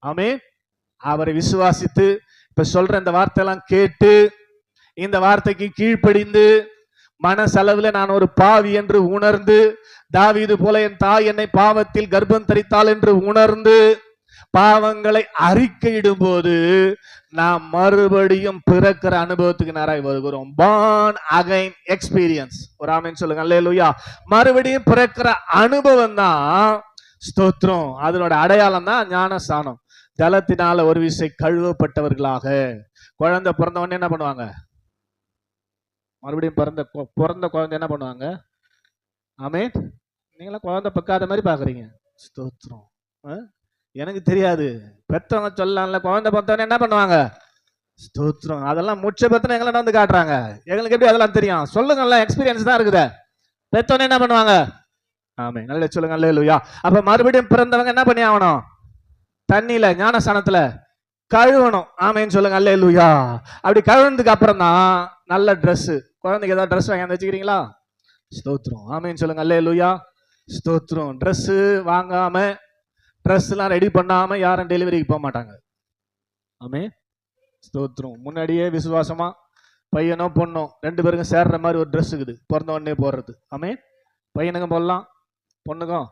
ஆமென். அவரை விசுவாசித்து இப்ப சொல்ற இந்த வார்த்தையெல்லாம் கேட்டு இந்த வார்த்தைக்கு கீழ்ப்படிந்து மனசளவுல நான் ஒரு பாவி என்று உணர்ந்து, தாவீது போல என் தாய் என்னை பாவத்தில் கர்ப்பம் தரித்தாள் என்று உணர்ந்து பாவங்களை அறிக்கையிடும் போது நாம் மறுபடியும் பிறக்கிற அனுபவத்துக்கு நேராக வருகிறோம். born again experience. ஒரு ஆமென் சொல்லுங்க. அல்லேலூயா. மறுபடியும் பிறக்கிற அனுபவம் தான் ஸ்தோத்திரம். அதனோட அடையாளம் தான் ஞானஸ்நானம். ஜலத்தினால ஒரு விசை கழுவப்பட்டவர்களாக. குழந்தை பிறந்த உடனே என்ன பண்ணுவாங்க? மறுபடியும் பிறந்த குழந்தை என்ன பண்ணுவாங்க? ஆமென். நீங்களாம் குழந்தை பக்காத மாதிரி பாக்குறீங்க. ஸ்தோத்திரம். எனக்கு தெரியாது, பெற்றவங்க சொல்லலாம்ல. குழந்தை பார்த்தவனே என்ன பண்ணுவாங்க? ஸ்தோத்திரம். அதெல்லாம் முச்ச பெத்தனை எங்களை வந்து காட்டுறாங்க. எங்களுக்கு எப்படி அதெல்லாம் தெரியும்? சொல்லுங்கல்ல, எக்ஸ்பீரியன்ஸ் தான் இருக்குது. பெற்றவனே என்ன பண்ணுவாங்க? ஆமென். நல்ல சொல்லுங்க. அல்லேலூயா. அப்ப மறுபடியும் பிறந்தவங்க என்ன பண்ணி ஆகணும்? தண்ணியில ஞானஸ்நானத்துல கழுவணும். ஆமென் சொல்லுங்க. அல்லேலூயா. அப்படி கழுவுனதுக்கு அப்புறம் தான் நல்ல ட்ரெஸ். குழந்தைக்கு ஏதாவது ட்ரெஸ் வாங்கி வச்சுக்கிறீங்களா? ஸ்தோத்திரம். ஆமென் சொல்லுங்க. அல்லேலூயா. ஸ்தோத்திரம். ட்ரெஸ் வாங்காம, ட்ரெஸ் எல்லாம் ரெடி பண்ணாம யாரும் டெலிவரிக்கு போக மாட்டாங்க. ஆமென். ஸ்தோத்திரம். முன்னாடியே விசுவாசமா பையனோ பொண்ணோ ரெண்டு பேருக்கும் சேர்ற மாதிரி ஒரு ட்ரெஸ் இருக்குது, பிறந்த உடனே போடுறது. ஆமென். பையனுக்கும் போடலாம், பொண்ணுக்கும்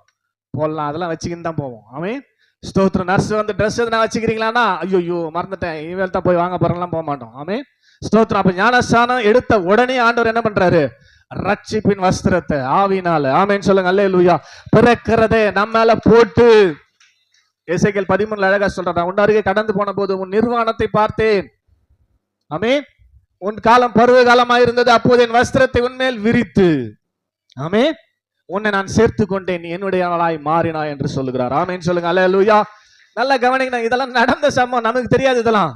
போடலாம். அதெல்லாம் வச்சுக்கின்னு தான் போவோம். ஆமென். ஸ்தோத்திரம். நர்ஸ் வந்து ட்ரெஸ் எதுனா வச்சுக்கிறீங்களான்னா, ஐயோ மறந்துட்டேன், இவள் தான் போய் வாங்க போறலாம் போக மாட்டோம். ஆமென். ஸ்தோத்திரம். அப்ப ஞானஸ்நானம் எடுத்த உடனே ஆண்டவர் என்ன பண்றாரு? ரட்சிப்பின் வஸ்திரத்தை ஆவினால, ஆமென் சொல்லுங்க. அல்லேலூயா, பிறக்கிறதே நம்ம மேல போட்டு. எசேக்கியேல் 13 அழகா சொல்றான், உன் அருகே கடந்து போன போது உன் நிர்வாணத்தை பார்த்தேன். ஆமென். உன் காலம் பருவ காலமாயிருந்தது, அப்போது என் வஸ்திரத்தை உன்மேல் விரித்து, ஆமென், உன்னை நான் சேர்த்து கொண்டேன், என்னுடையவளாய் மாறினாய் என்று சொல்லுகிறார். ஆமென் சொல்லுங்க. அல்லேலூயா. நல்ல கவனிங்க, இதெல்லாம் நடந்த சம்பவம், நமக்கு தெரியாது. இதெல்லாம்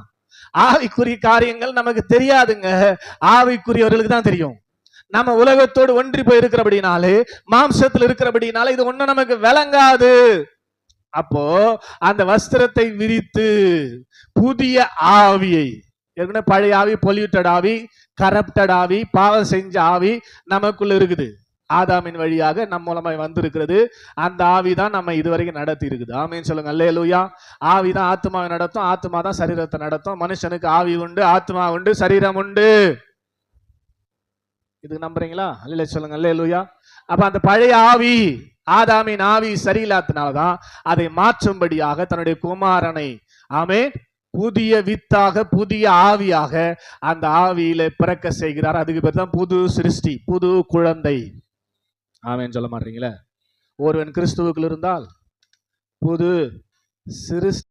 ஆவிக்குரிய காரியங்கள் நமக்கு தெரியாதுங்க. ஆவிக்குரியவர்களுக்கு தான் தெரியும். நம்ம உலகத்தோடு ஒன்றி போய் இருக்கிறபடினாலே, மாம்சத்தில் இருக்கிறபடினாலே இது ஒண்ணும் நமக்கு விளங்காது. அப்போ அந்த வஸ்திரத்தை விரித்து புதிய ஆவியை, ஏற்கனவே பழைய ஆவி, பொல்யூட்டட் ஆவி, கரப்டட் ஆவி, பாவம் செஞ்ச ஆவி நமக்குள்ள இருக்குது. ஆதாமின் வழியாக நம் மூலமாய் வந்திருக்கிறது. அந்த ஆவிதான் நம்ம இதுவரைக்கும் நடத்தி இருக்குது. ஆமென் சொல்லுங்க. அல்லேலூயா. ஆவிதான் ஆத்மாவை நடத்தும், ஆத்மா தான் சரீரத்தை நடத்தும். மனுஷனுக்கு ஆவி உண்டு, ஆத்மா உண்டு, சரீரம் உண்டு. இது நம்புறீங்களா? அல்லேலூயா சொல்லுங்க. அல்லேலூயா. அப்ப அந்த பழைய ஆவி, ஆதாமின் ஆவி சரியில்லாதனால்தான் அதை மாற்றும்படியாக தன்னுடைய குமாரனை, ஆமென், புதிய வித்தாக, புதிய ஆவியாக அந்த ஆவியில பிறக்க செய்கிறார். அதுக்கு பேர் தான் புது சிருஷ்டி, புது குழந்தை. ஆமென் சொல்ல மாட்டீங்களா? ஒருவன் கிறிஸ்துவுக்குள் இருந்தால் புது சிருஷ்டி.